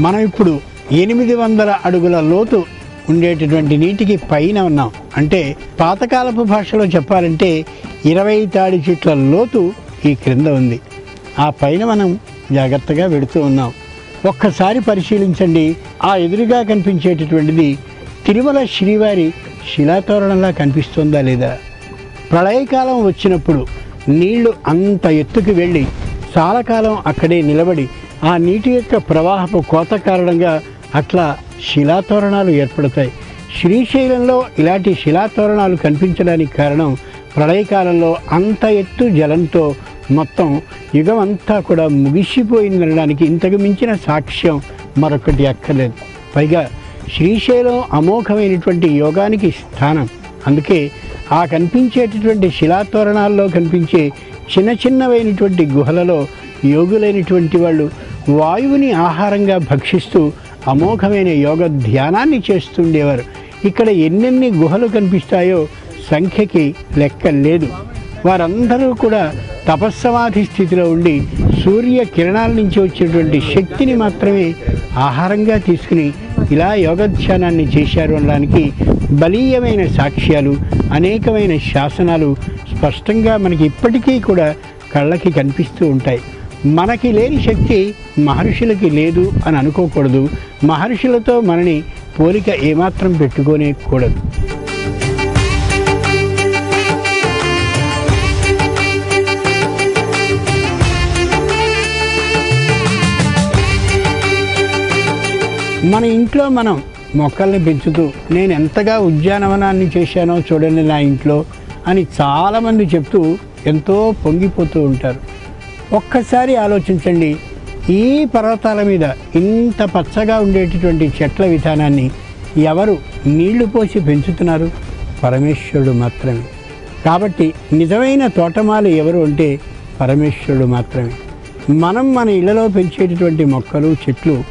మనం ఇప్పుడు 800 అడుగుల లోతు ఉండేటటువంటి నీటికి పైన ఉన్నాం. అంటే పాతకాలపు భాషలో చెప్పాలంటే 20 తాడి చెట్ల లోతు ఈ క్రింద ఉంది. ఆ పైన మనం జాగ్రత్తగా వెడుతూ ఉన్నాం. ఒక్కసారి పరిశీలించండి. ఆ ఎదురుగా కనిపించేటటువంటిది తిరుమల శ్రీవారి శిలాతోరణంలా కనిపిస్తుందా లేదా? ప్రళయకాలం వచ్చినప్పుడు నీళ్లు అంత ఎత్తుకు వెళ్ళి చాలా కాలం అక్కడే నిలబడి ఆ నీటి యొక్క ప్రవాహపు కోత కారణంగా అట్లా శిలాతోరణాలు ఏర్పడతాయి. శ్రీశైలంలో ఇలాంటి శిలాతోరణాలు కనిపించడానికి కారణం ప్రళయకాలంలో అంత ఎత్తు జలంతో మొత్తం యుగం అంతా కూడా ముగిసిపోయిందనడానికి ఇంతకు మించిన సాక్ష్యం మరొకటి అక్కర్లేదు. పైగా శ్రీశైలం అమోఘమైనటువంటి యోగానికి స్థానం. అందుకే ఆ కనిపించేటటువంటి శిలాతోరణాల్లో కనిపించే చిన్న చిన్నవైనటువంటి గుహలలో యోగులైనటువంటి వాళ్ళు వాయువుని ఆహారంగా భక్షిస్తూ అమోఘమైన యోగ ధ్యానాన్ని చేస్తుండేవారు. ఇక్కడ ఎన్నెన్ని గుహలు కనిపిస్తాయో సంఖ్యకి లెక్క లేదు. వారందరూ కూడా తపస్సమాధి స్థితిలో ఉండి సూర్య కిరణాల నుంచి వచ్చేటువంటి శక్తిని మాత్రమే ఆహారంగా తీసుకుని ఇలా యోగధ్యానాన్ని చేశారు అనడానికి బలీయమైన సాక్ష్యాలు, అనేకమైన శాసనాలు స్పష్టంగా మనకి ఇప్పటికీ కూడా కళ్ళకి కనిపిస్తూ ఉంటాయి. మనకి లేని శక్తి మహర్షులకి లేదు అని అనుకోకూడదు. మహర్షులతో మనని పోలిక ఏమాత్రం పెట్టుకోనే కూడదు. మన ఇంట్లో మనం మొక్కల్ని పెంచుతూ నేను ఎంతగా ఉద్యానవనాన్ని చేశానో చూడండి నా ఇంట్లో అని చాలామంది చెప్తూ ఎంతో పొంగిపోతూ ఉంటారు. ఒక్కసారి ఆలోచించండి, ఈ పర్వతాల మీద ఇంత పచ్చగా ఉండేటటువంటి చెట్ల విధానాన్ని ఎవరు నీళ్లు పోసి పెంచుతున్నారు? పరమేశ్వరుడు మాత్రమే. కాబట్టి నిజమైన తోటమాలి ఎవరు అంటే పరమేశ్వరుడు మాత్రమే. మనం మన ఇళ్లలో పెంచేటటువంటి మొక్కలు, చెట్లు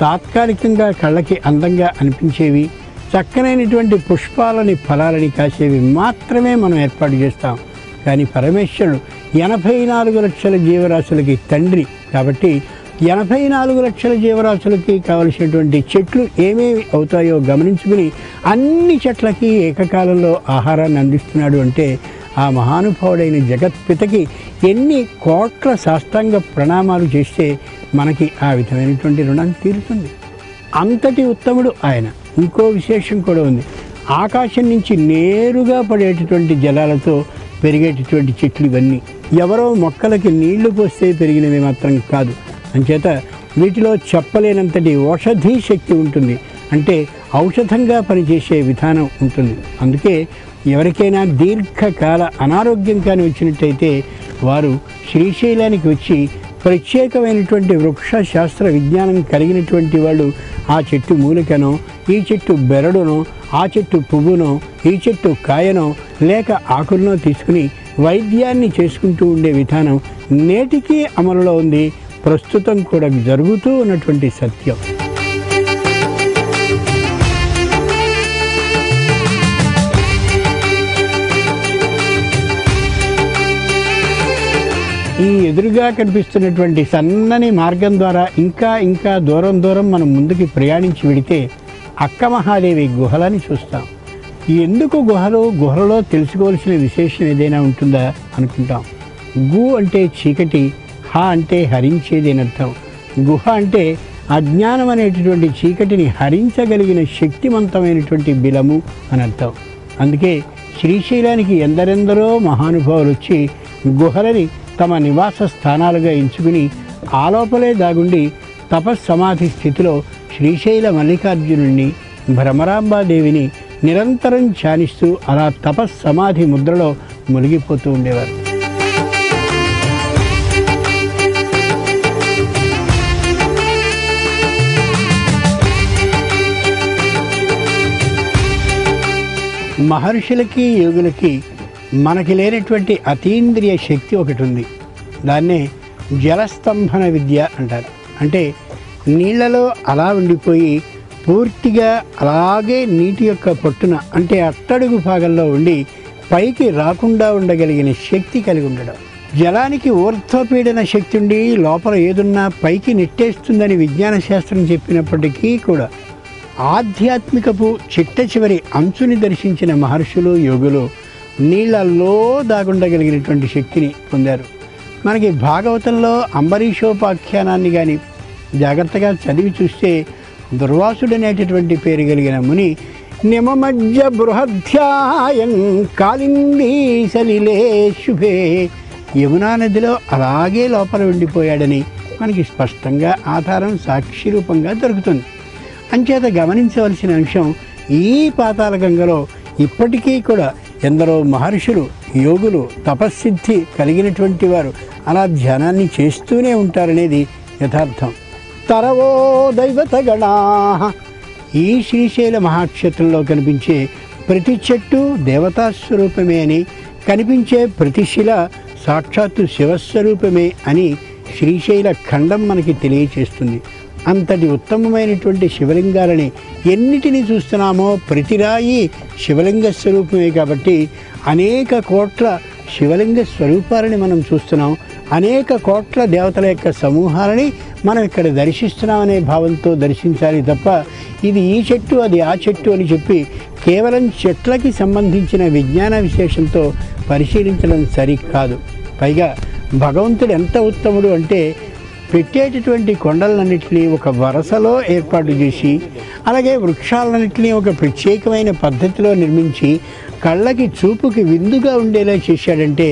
తాత్కాలికంగా కళ్ళకి అందంగా అనిపించేవి, చక్కనైనటువంటి పుష్పాలని, ఫలాలని కాసేవి మాత్రమే మనం ఏర్పాటు చేస్తాం. కానీ పరమేశ్వరుడు 84 లక్షల జీవరాశులకి తండ్రి. కాబట్టి 84 లక్షల జీవరాశులకి కావలసినటువంటి చెట్లు ఏమేమి అవుతాయో గమనించుకుని అన్ని చెట్లకి ఏకకాలంలో ఆహారాన్ని అందిస్తున్నాడు అంటే ఆ మహానుభావుడైన జగత్పితకి ఎన్ని కోట్ల సాష్టాంగ ప్రణామాలు చేస్తే మనకి ఆ విధమైనటువంటి రుణం తీరుతుంది. అంతటి ఉత్తముడు ఆయన. ఇంకో విశేషం కూడా ఉంది. ఆకాశం నుంచి నేరుగా పడేటటువంటి జలాలతో పెరిగేటటువంటి చెట్లు ఇవన్నీ ఎవరో మొక్కలకి నీళ్లు పోస్తే పెరిగినవి మాత్రం కాదు. అంచేత వీటిలో చెప్పలేనంతటి ఔషధీ శక్తి ఉంటుంది. అంటే ఔషధంగా పనిచేసే విధానం ఉంటుంది. అందుకే ఎవరికైనా దీర్ఘకాల అనారోగ్యం కానీ వచ్చినట్టయితే వారు శ్రీశైలానికి వచ్చి ప్రత్యేకమైనటువంటి వృక్ష శాస్త్ర విజ్ఞానం కలిగినటువంటి వాళ్ళు ఆ చెట్టు మూలికనో, ఈ చెట్టు బెరడునో, ఆ చెట్టు పువ్వునో, ఈ చెట్టు కాయనో లేక ఆకులనో తీసుకుని వైద్యాన్ని చేసుకుంటూ ఉండే విధానం నేటికీ అమలులో ఉంది. ప్రస్తుతం కూడా జరుగుతూ ఉన్నటువంటి సత్యం. ఈ ఎదురుగా కనిపిస్తున్నటువంటి సన్నని మార్గం ద్వారా ఇంకా ఇంకా దూరం మనం ముందుకి ప్రయాణించి వెడితే అక్క మహాదేవి గుహలని చూస్తాం. ఎందుకు గుహలలో తెలుసుకోవాల్సిన విశేషం ఏదైనా ఉంటుందా అనుకుంటాం. గు అంటే చీకటి, హ అంటే హరించేది అని అర్థం. గుహ అంటే అజ్ఞానం అనేటటువంటి చీకటిని హరించగలిగిన శక్తివంతమైనటువంటి బిలము అని అర్థం. అందుకే శ్రీశైలానికి ఎందరెందరో మహానుభావులు వచ్చి గుహలని తమ నివాస స్థానాలుగా ఎంచుకుని ఆ లోపలే దాగుండి తపస్సమాధి స్థితిలో శ్రీశైల మల్లికార్జునుడిని, భ్రమరాంబాదేవిని నిరంతరం ధ్యానిస్తూ అలా తపస్సమాధి ముద్రలో మునిగిపోతూ ఉండేవారు. మహర్షులకి, యోగులకి మనకి లేనటువంటి అతీంద్రియ శక్తి ఒకటి ఉంది. దాన్నే జలస్తంభన విద్య అంటారు. అంటే నీళ్లలో అలా ఉండిపోయి పూర్తిగా అలాగే నీటి యొక్క పొట్టున అంటే అట్టడుగు భాగంలో ఉండి పైకి రాకుండా ఉండగలిగిన శక్తి కలిగి ఉండడం. జలానికి ఊర్ధ్వపీడన శక్తి ఉండి లోపల ఏదున్నా పైకి నెట్టేస్తుందని విజ్ఞాన శాస్త్రం చెప్పినప్పటికీ కూడా ఆధ్యాత్మికపు చిట్ట చివరి అంచుని దర్శించిన మహర్షులు యోగులు నీళ్లలో దాగుండగలిగినటువంటి శక్తిని పొందారు. మనకి భాగవతంలో అంబరీషోపాఖ్యానాన్ని కానీ జాగ్రత్తగా చదివి చూస్తే దుర్వాసుడనేటటువంటి పేరు కలిగిన ముని నిమమజ్జ బృహధ్యాయం కాలిందీ సలిలే శుభే యమునా నదిలో అలాగే లోపల ఉండిపోయాడని మనకి స్పష్టంగా ఆధారం సాక్షి రూపంగా దొరుకుతుంది. అంచేత గమనించవలసిన అంశం, ఈ పాతాళ గంగలో ఇప్పటికీ కూడా ఎందరో మహర్షులు యోగులు తపస్సిద్ధి కలిగినటువంటి వారు అలా ధ్యానాన్ని చేస్తూనే ఉంటారనేది యథార్థం. తరవో దైవతగణా, ఈ శ్రీశైల మహాక్షేత్రంలో కనిపించే ప్రతి చెట్టు దేవతాస్వరూపమే అని, కనిపించే ప్రతి శిల సాక్షాత్తు శివస్వరూపమే అని శ్రీశైల ఖండం మనకి తెలియచేస్తుంది. అంతటి ఉత్తమమైనటువంటి శివలింగాలని ఎన్నిటిని చూస్తున్నామో ప్రతి రాయి శివలింగ స్వరూపమే. కాబట్టి అనేక కోట్ల శివలింగ స్వరూపాలని మనం చూస్తున్నాం. అనేక కోట్ల దేవతల యొక్క సమూహాలని మనం ఇక్కడ దర్శిస్తున్నామనే భావంతో దర్శించాలి తప్ప ఇది ఈ చెట్టు అది ఆ చెట్టు అని చెప్పి కేవలం చెట్లకి సంబంధించిన విజ్ఞాన విశేషంతో పరిశీలించడం సరికాదు. పైగా భగవంతుడు ఎంత ఉత్తముడు అంటే పెట్టేటటువంటి కొండలన్నింటినీ ఒక వరసలో ఏర్పాటు చేసి, అలాగే వృక్షాలన్నింటినీ ఒక ప్రత్యేకమైన పద్ధతిలో నిర్మించి కళ్ళకి చూపుకి విందుగా ఉండేలా చేశాడంటే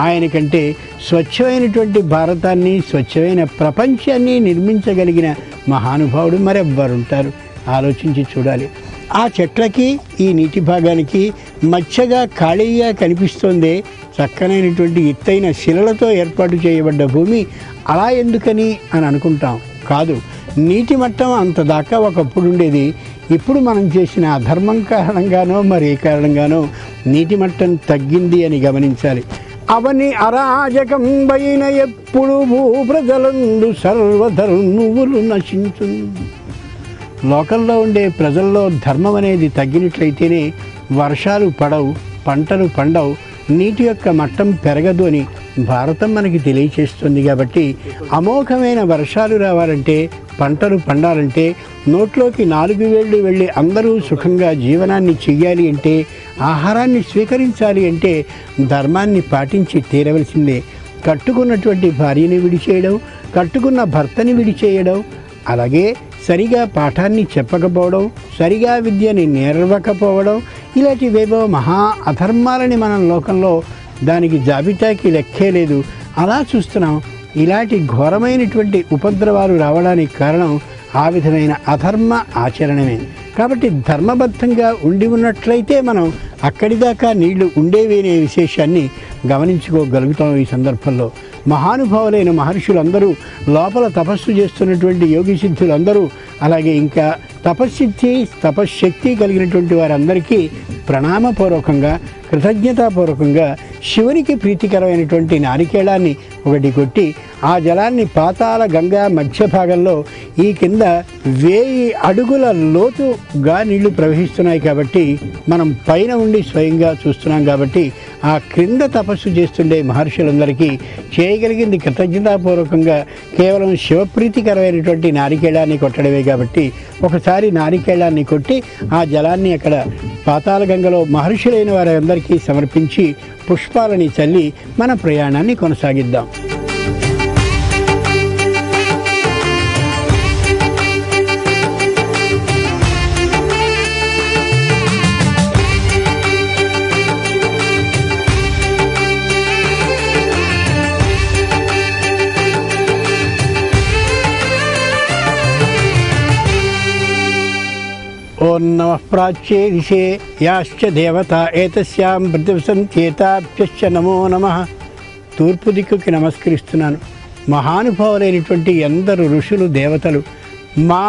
ఆయనకంటే స్వచ్ఛమైనటువంటి భారతాన్ని స్వచ్ఛమైన ప్రపంచాన్ని నిర్మించగలిగిన మహానుభావుడు మరెవ్వరుంటారు? ఆలోచించి చూడాలి. ఆ చెట్లకి ఈ నీటి భాగానికి మధ్యగా ఖాళీగా కనిపిస్తోందే చక్కనైనటువంటి ఎత్తైన శిలలతో ఏర్పాటు చేయబడ్డ భూమి. అలా ఎందుకని అని అనుకుంటాం. కాదు, నీటి మట్టం అంత దాకా ఒకప్పుడు ఉండేది. ఇప్పుడు మనం చేసిన అధర్మం కారణంగానో మరే కారణంగానో నీటి మట్టం తగ్గింది అని గమనించాలి. అవని అరాజకం పైన ఎప్పుడు భూప్రజలందు సర్వధర్మువులు నశించు. లోకంలో ఉండే ప్రజల్లో ధర్మం అనేది తగ్గినట్లయితేనే వర్షాలు పడవు, పంటలు పండవు, నీటి యొక్క మట్టం పెరగదు అని భారతం మనకి తెలియచేస్తుంది. కాబట్టి అమోఘమైన వర్షాలు రావాలంటే, పంటలు పండాలంటే, నోట్లోకి 4 వేళ్ళు వెళ్ళి అందరూ సుఖంగా జీవనాన్ని చెయ్యాలి అంటే, ఆహారాన్ని స్వీకరించాలి అంటే ధర్మాన్ని పాటించి తీరవలసిందే. కట్టుకున్నటువంటి భార్యని విడిచేయడం, కట్టుకున్న భర్తని విడిచేయడం, అలాగే సరిగా పాఠాన్ని చెప్పకపోవడం, సరిగా విద్యని నేర్వకపోవడం, ఇలాంటివేవో మహా అధర్మాలని మనం లోకంలో దానికి జాబితాకి లెక్కే లేదు. అలా చూస్తున్నాం. ఇలాంటి ఘోరమైనటువంటి ఉపద్రవాలు రావడానికి కారణం ఆ విధమైన అధర్మ ఆచరణమే. కాబట్టి ధర్మబద్ధంగా ఉండి ఉన్నట్లయితే మనం అక్కడిదాకా నీళ్లు ఉండేవి అనే విశేషాన్ని గమనించుకోగలుగుతాం. ఈ సందర్భంలో మహానుభావులైన మహర్షులందరూ, లోపల తపస్సు చేస్తున్నటువంటి యోగి సిద్ధులందరూ, అలాగే ఇంకా తపశ్సిద్ధి తపశ్శక్తి కలిగినటువంటి వారందరికీ ప్రణామపూర్వకంగా కృతజ్ఞతాపూర్వకంగా శివునికి ప్రీతికరమైనటువంటి నారికేళాన్ని ఒకటి కొట్టి ఆ జలాన్ని పాతాళ గంగా మధ్య భాగంలో ఈ కింద 1000 అడుగుల లోతుగా నీళ్లు ప్రవహిస్తున్నాయి. కాబట్టి మనం పైన ఉండి స్వయంగా చూస్తున్నాం. కాబట్టి ఆ క్రింద తపస్సు చేస్తుండే మహర్షులందరికీ చేయగలిగింది కృతజ్ఞతాపూర్వకంగా కేవలం శివప్రీతికరమైనటువంటి నారికేళాన్ని కొట్టడమే. కాబట్టి ఒకసారి నారికేళాన్ని కొట్టి ఆ జలాన్ని అక్కడ పాతాళ గంగలో మహర్షులైన వారందరికీ సమర్పించి పుష్పాలని చల్లి మన ప్రయాణాన్ని కొనసాగిద్దాం. ఓం నమః ప్రాచ్యే దిశే యాశ్చ దేవత ఏతస్యాం ప్రతివసంత్యేతాభ్యశ్చ నమో నమః. తూర్పు దిక్కుకి నమస్కరిస్తున్నాను. మహానుభావులైనటువంటి ఎందరు ఋషులు దేవతలు మా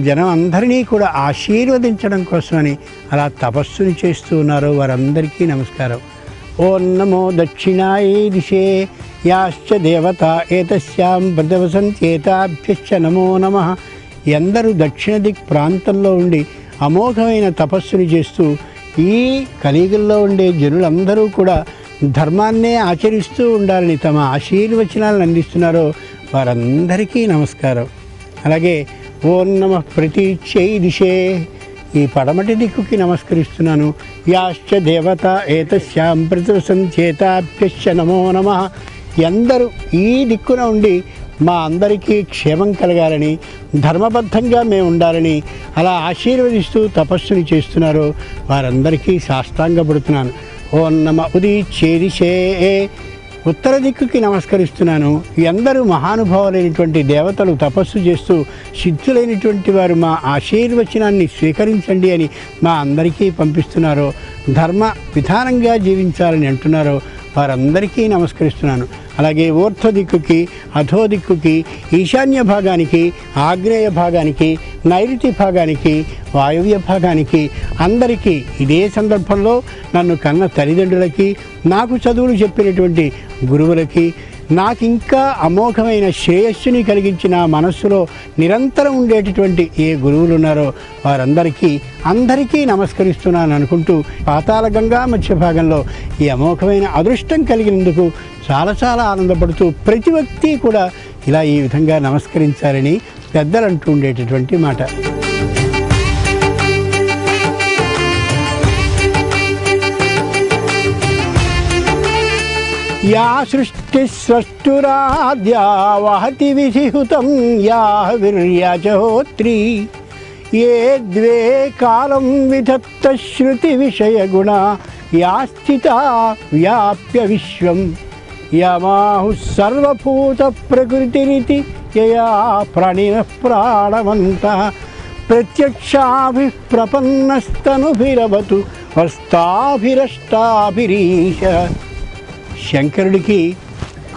జనం అందరినీ కూడా ఆశీర్వదించడం కోసమని అలా తపస్సుని చేస్తూ ఉన్నారో వారందరికీ నమస్కారం. ఓం నమో దక్షిణాయే దిశే యాశ్చ దేవత ఏతస్యాం ప్రతివసంత్యేతాభ్యశ్చ నమో నమః. ఎందరు దక్షిణ దిక్ ప్రాంతంలో ఉండి అమోఘమైన తపస్సుని చేస్తూ ఈ కలియుగంలో ఉండే జనులందరూ కూడా ధర్మాన్నే ఆచరిస్తూ ఉండాలని తమ ఆశీర్వచనాలను అందిస్తున్నారో వారందరికీ నమస్కారం. అలాగే ఓం నమః ప్రతీచ్యై దిశే, ఈ పడమటి దిక్కుకి నమస్కరిస్తున్నాను. యాశ్చ దేవత ఏతస్యాం ప్రతిసంచేతాభ్యశ్చ నమో నమః. ఎందరూ ఈ దిక్కున ఉండి మా అందరికీ క్షేమం కలగాలని, ధర్మబద్ధంగా మేము ఉండాలని అలా ఆశీర్వదిస్తూ తపస్సుని చేస్తున్నారో వారందరికీ సాష్టాంగపడుతున్నాను. ఓం నమ ఉదీచ్యై దిశే, ఉత్తర దిక్కుకి నమస్కరిస్తున్నాను. ఎందరూ మహానుభావులైనటువంటి దేవతలు తపస్సు చేస్తూ సిద్ధులైనటువంటి వారు మా ఆశీర్వచనాన్ని స్వీకరించండి అని మా అందరికీ పంపిస్తున్నారో, ధర్మ విధానంగా జీవించాలని అంటున్నారో వారందరికీ నమస్కరిస్తున్నాను. అలాగే ఊర్ధ్వ దిక్కుకి, అధో దిక్కుకి, ఈశాన్య భాగానికి, ఆగ్నేయ భాగానికి, నైరుతి భాగానికి, వాయువ్య భాగానికి అందరికీ ఇదే సందర్భంలో నన్ను కన్న తల్లిదండ్రులకి, నాకు చదువులు చెప్పినటువంటి గురువులకి, నాకు ఇంకా అమోఘమైన శ్రేయస్సుని కలిగించిన మనస్సులో నిరంతరం ఉండేటటువంటి ఏ గురువులు ఉన్నారో అందరికీ నమస్కరిస్తున్నాను అనుకుంటూ పాతాళ గంగా మధ్య భాగంలో ఈ అమోఘమైన అదృష్టం కలిగినందుకు చాలా చాలా ఆనందపడుతూ ప్రతి వ్యక్తి కూడా ఇలా ఈ విధంగా నమస్కరించాలని పెద్దలు అంటూ ఉండేటటువంటి మాట. యా సృష్టి స్రష్టురాద్యా వహతి విధిహుతం యా వీర్యాచహోత్రీ, ఏ ద్వే కాలం విధత్త శృతి విషయ గుణ యా స్థితా వ్యాప్య విశ్వం యమాహు సర్వభూత ప్రకృతిరితి యయా ప్రాణిన ప్రాణవంతః ప్రత్యక్షాభి ప్రపన్నస్తనుభిరవతు హస్తాభిరష్టాభిరీశ. శంకరుడికి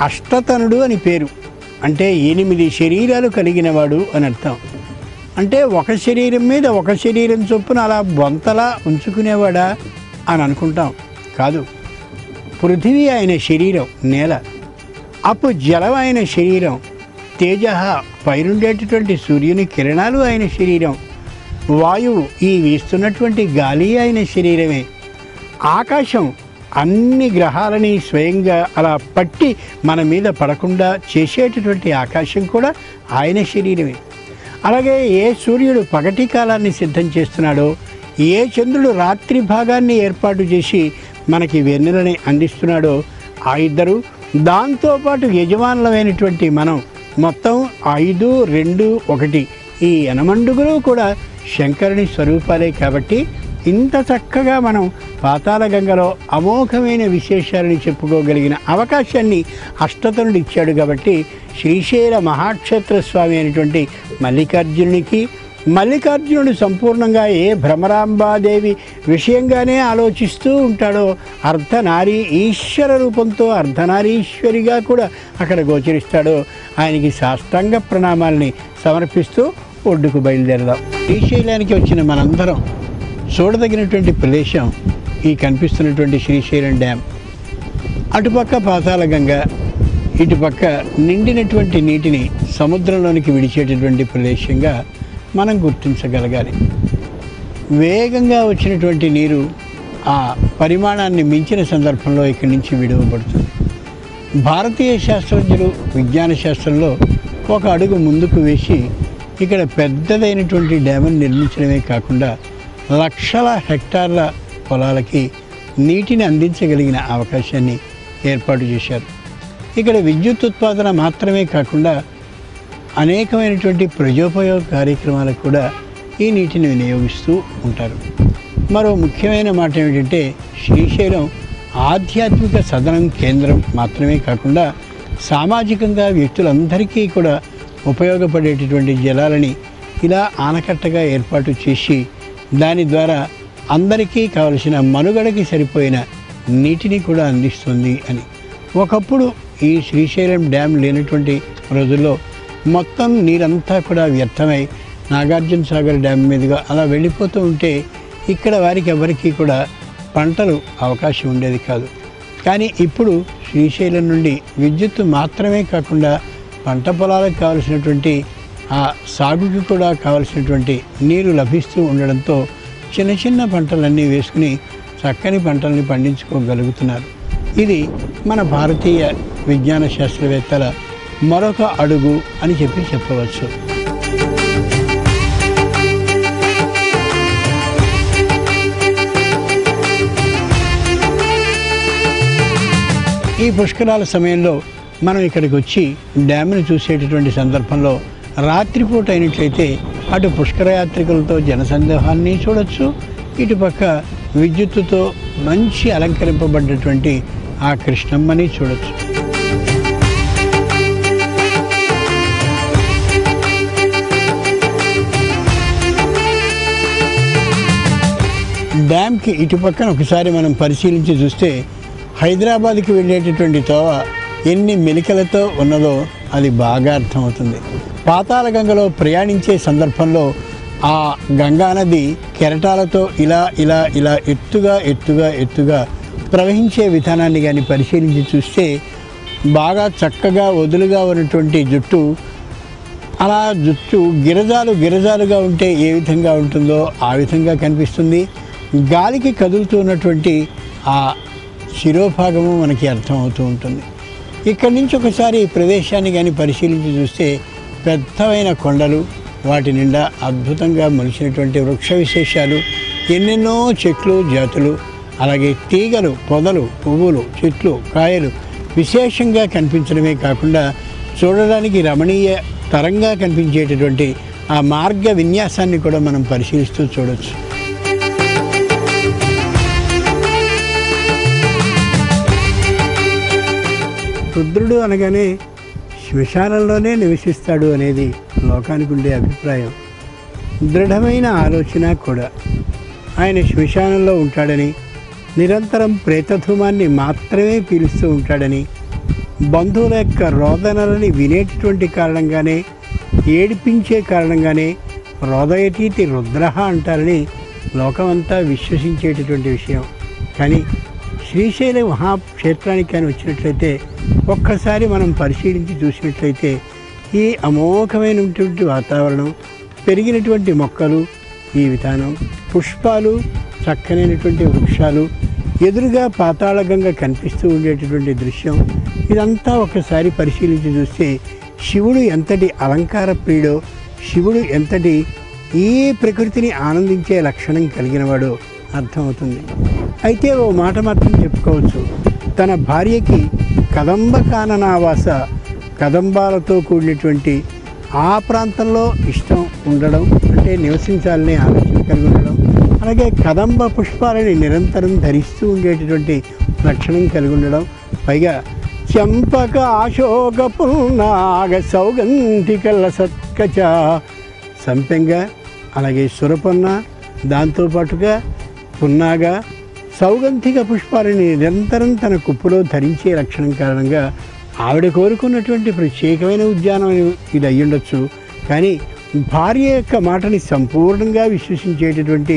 అష్టతనుడు అని పేరు. అంటే 8 శరీరాలు కలిగినవాడు అని అర్థం. అంటే ఒక శరీరం మీద ఒక శరీరం చొప్పున అలా బొంతలా ఉంచుకునేవాడా అని అనుకుంటాం. కాదు, పృథివీ ఆయన శరీరం నేల, అప్పు జలం ఆయన శరీరం, తేజ పైనుండేటటువంటి సూర్యుని కిరణాలు ఆయన శరీరం, వాయువు ఈ వీస్తున్నటువంటి గాలి ఆయన శరీరమే, ఆకాశం అన్ని గ్రహాలని స్వయంగా అలా పట్టి మన మీద పడకుండా చేసేటటువంటి ఆకాశం కూడా ఆయన శరీరమే. అలాగే ఏ సూర్యుడు పగటి కాలాన్ని సిద్ధం చేస్తున్నాడో, ఏ చంద్రుడు రాత్రి భాగాన్ని ఏర్పాటు చేసి మనకి వెన్నెలని అందిస్తున్నాడో ఆ ఇద్దరు, దాంతోపాటు యజమానులమైనటువంటి మనం మొత్తం 5, 2, 1 ఈ ఎనమండుగులు కూడా శంకరుని స్వరూపాలే. కాబట్టి ఇంత చక్కగా మనం పాతాళ గంగలో అమోఘమైన విశేషాలని చెప్పుకోగలిగిన అవకాశాన్ని అష్టతనుడు ఇచ్చాడు. కాబట్టి శ్రీశైల మహాక్షేత్ర స్వామి అయినటువంటి మల్లికార్జునుడు సంపూర్ణంగా ఏ భ్రమరాంబాదేవి విషయంగానే ఆలోచిస్తూ ఉంటాడో, అర్ధనారీ ఈశ్వర రూపంతో అర్ధనారీశ్వరిగా కూడా అక్కడ గోచరిస్తాడో ఆయనకి సాష్టాంగ ప్రణామాల్ని సమర్పిస్తూ ఒడ్డుకు బయలుదేరదాం. శ్రీశైలానికి వచ్చిన మనందరం చూడదగినటువంటి ప్రదేశం ఈ కనిపిస్తున్నటువంటి శ్రీశైలం డ్యామ్. అటుపక్క పాతాళ గంగ, ఇటుపక్క నిండినటువంటి నీటిని సముద్రంలోనికి విడిచేటటువంటి ప్రదేశంగా మనం గుర్తించగలగాలి. వేగంగా వచ్చినటువంటి నీరు ఆ పరిమాణాన్ని మించిన సందర్భంలో ఇక్కడి నుంచి విడువబడుతుంది. భారతీయ శాస్త్రజ్ఞులు విజ్ఞాన శాస్త్రంలో ఒక అడుగు ముందుకు వేసి ఇక్కడ పెద్దదైనటువంటి డ్యామును నిర్మించడమే కాకుండా లక్షల హెక్టార్ల పొలాలకి నీటిని అందించగలిగిన అవకాశాన్ని ఏర్పాటు చేశారు. ఇక్కడ విద్యుత్ ఉత్పాదన మాత్రమే కాకుండా అనేకమైనటువంటి ప్రజోపయోగ కార్యక్రమాలకు కూడా ఈ నీటిని వినియోగిస్తూ ఉంటారు. మరో ముఖ్యమైన మాట ఏమిటంటే, శ్రీశైలం ఆధ్యాత్మిక సదనం కేంద్రం మాత్రమే కాకుండా సామాజికంగా వ్యక్తులందరికీ కూడా ఉపయోగపడేటటువంటి జలాలని ఇలా ఆనకట్టగా ఏర్పాటు చేసి దాని ద్వారా అందరికీ కావలసిన మనుగడకి సరిపోయిన నీటిని కూడా అందిస్తుంది అని. ఒకప్పుడు ఈ శ్రీశైలం డ్యామ్ లేనటువంటి రోజుల్లో మొత్తం నీరంతా కూడా వ్యర్థమై నాగార్జున సాగర్ డ్యామ్ మీదుగా అలా వెళ్ళిపోతూ ఉంటే ఇక్కడ వారికి ఎవరికీ కూడా పంటలు అవకాశం ఉండేది కాదు. కానీ ఇప్పుడు శ్రీశైలం నుండి విద్యుత్ మాత్రమే కాకుండా పంట పొలాలకు కావలసినటువంటి ఆ సాగుకి కూడా కావలసినటువంటి నీరు లభిస్తూ ఉండడంతో చిన్న చిన్న పంటలన్నీ వేసుకుని చక్కని పంటల్ని పండించుకోగలుగుతున్నారు. ఇది మన భారతీయ విజ్ఞాన శాస్త్రవేత్తల మరొక అడుగు అని చెప్పవచ్చు. ఈ పుష్కరాల సమయంలో మనం ఇక్కడికి వచ్చి డ్యామ్ని చూసేటటువంటి సందర్భంలో రాత్రిపూట అయినట్లయితే అటు పుష్కరయాత్రికులతో జనసందోహాన్ని చూడొచ్చు, ఇటుపక్క విద్యుత్తుతో మంచి అలంకరింపబడ్డటువంటి ఆ కృష్ణమ్మని చూడొచ్చు. డ్యామ్కి ఇటుపక్కన ఒకసారి మనం పరిశీలించి చూస్తే హైదరాబాద్కి వెళ్ళేటటువంటి తోవ ఎన్ని మెలికలతో ఉన్నదో అది బాగా అర్థమవుతుంది. పాతాళ గంగలో ప్రయాణించే సందర్భంలో ఆ గంగానది కెరటాలతో ఇలా ఇలా ఇలా ఎత్తుగా ప్రవహించే విధానాన్ని కానీ పరిశీలించి చూస్తే బాగా చక్కగా వదులుగా ఉన్నటువంటి జుట్టు అలా జుట్టు గిరజాలుగా ఉంటే ఏ విధంగా ఉంటుందో ఆ విధంగా కనిపిస్తుంది. గాలికి కదులుతూ ఉన్నటువంటి ఆ శిరోభాగము మనకి అర్థమవుతూ ఉంటుంది. ఇక్కడి నుంచి ఒకసారి ఈ ప్రదేశాన్ని కానీ పరిశీలించి చూస్తే పెద్దవైన కొండలు, వాటి నిండా అద్భుతంగా మొలిచినటువంటి వృక్ష విశేషాలు, ఎన్నెన్నో చెట్లు జాతులు, అలాగే తీగలు, పొదలు, పువ్వులు, చెట్లు, కాయలు విశేషంగా కనిపించడమే కాకుండా చూడడానికి రమణీయ తరంగా కనిపించేటటువంటి ఆ మార్గ విన్యాసాన్ని కూడా మనం పరిశీలిస్తూ చూడవచ్చు. రుద్రుడు అనగానే శ్మశానంలోనే నివసిస్తాడు అనేది లోకానికి ఉండే అభిప్రాయం, దృఢమైన ఆలోచన కూడా. ఆయన శ్మశానంలో ఉంటాడని, నిరంతరం ప్రేతధూమాన్ని మాత్రమే పీలుస్తూ ఉంటాడని, బంధువుల యొక్క రోదనలని వినేటటువంటి కారణంగానే, ఏడిపించే కారణంగానే రోదయతీతి రుద్రహ అంటారని లోకమంతా విశ్వసించేటటువంటి విషయం. కానీ శ్రీశైల మహాక్షేత్రానికి కానీ వచ్చినట్లయితే ఒక్కసారి మనం పరిశీలించి చూసినట్లయితే ఈ అమోఘమైనటువంటి వాతావరణం, పెరిగినటువంటి మొక్కలు, ఈ విధానం, పుష్పాలు, చక్కనైనటువంటి వృక్షాలు, ఎదురుగా పాతాళగంగ కనిపిస్తూ ఉండేటటువంటి దృశ్యం, ఇదంతా ఒకసారి పరిశీలించి చూస్తే శివుడు ఎంతటి అలంకార ప్రియుడో, శివుడు ఎంతటి ఈ ప్రకృతిని ఆనందించే లక్షణం కలిగినవాడో అర్థమవుతుంది. అయితే ఓ మాట మాత్రం చెప్పుకోవచ్చు, తన భార్యకి కదంబ కాననావాస, కదంబాలతో కూడినటువంటి ఆ ప్రాంతంలో ఇష్టం ఉండడం, అంటే నివసించాలనే ఆలోచన కలిగి ఉండడం, అలాగే కదంబ పుష్పాలని నిరంతరం ధరిస్తూ ఉండేటటువంటి లక్షణం కలిగి ఉండడం, పైగా చంపక అశోక పున్నాగ సౌగంధికల సత్కచ, సంపెంగ, అలాగే సురపొన్న, దాంతోపాటుగా పున్నాగ, సౌగంధిక పుష్పాలని నిరంతరం తన కుప్పులో ధరించే లక్షణం కారణంగా ఆవిడ కోరుకున్నటువంటి ప్రత్యేకమైన ఉద్యానం ఇది అయ్యుండొచ్చు. కానీ భార్య యొక్క మాటని సంపూర్ణంగా విశ్వసించేటటువంటి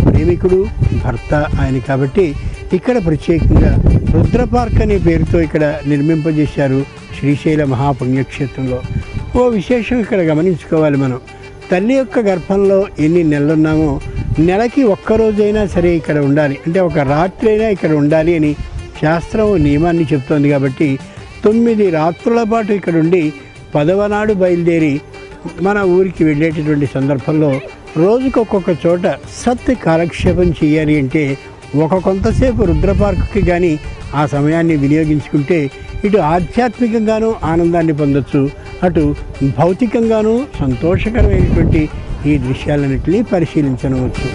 ప్రేమికుడు భర్త ఆయన కాబట్టి ఇక్కడ ప్రత్యేకంగా రుద్రపార్క్ అనే పేరుతో ఇక్కడ నిర్మింపజేశారు శ్రీశైల మహాపుణ్యక్షేత్రంలో. ఓ విశేషం ఇక్కడ గమనించుకోవాలి మనం. తల్లి యొక్క గర్భంలో ఎన్ని నెలలున్నామో నెలకి ఒక్కరోజైనా సరే ఇక్కడ ఉండాలి, అంటే ఒక రాత్రి అయినా ఇక్కడ ఉండాలి అని శాస్త్రం నియమాన్ని చెప్తోంది. కాబట్టి 9 రాత్రుల పాటు ఇక్కడ ఉండి 10వ నాడు బయలుదేరి మన ఊరికి వెళ్ళేటటువంటి సందర్భంలో రోజుకు ఒక్కొక్క చోట సత్ కాలక్షేపం చేయాలి అంటే కొంతసేపు రుద్రపార్కుకి కానీ ఆ సమయాన్ని వినియోగించుకుంటే ఇటు ఆధ్యాత్మికంగానూ ఆనందాన్ని పొందొచ్చు, అటు భౌతికంగానూ సంతోషకరమైనటువంటి ఈ దృశ్యాలన్నింటినీ పరిశీలించవచ్చు.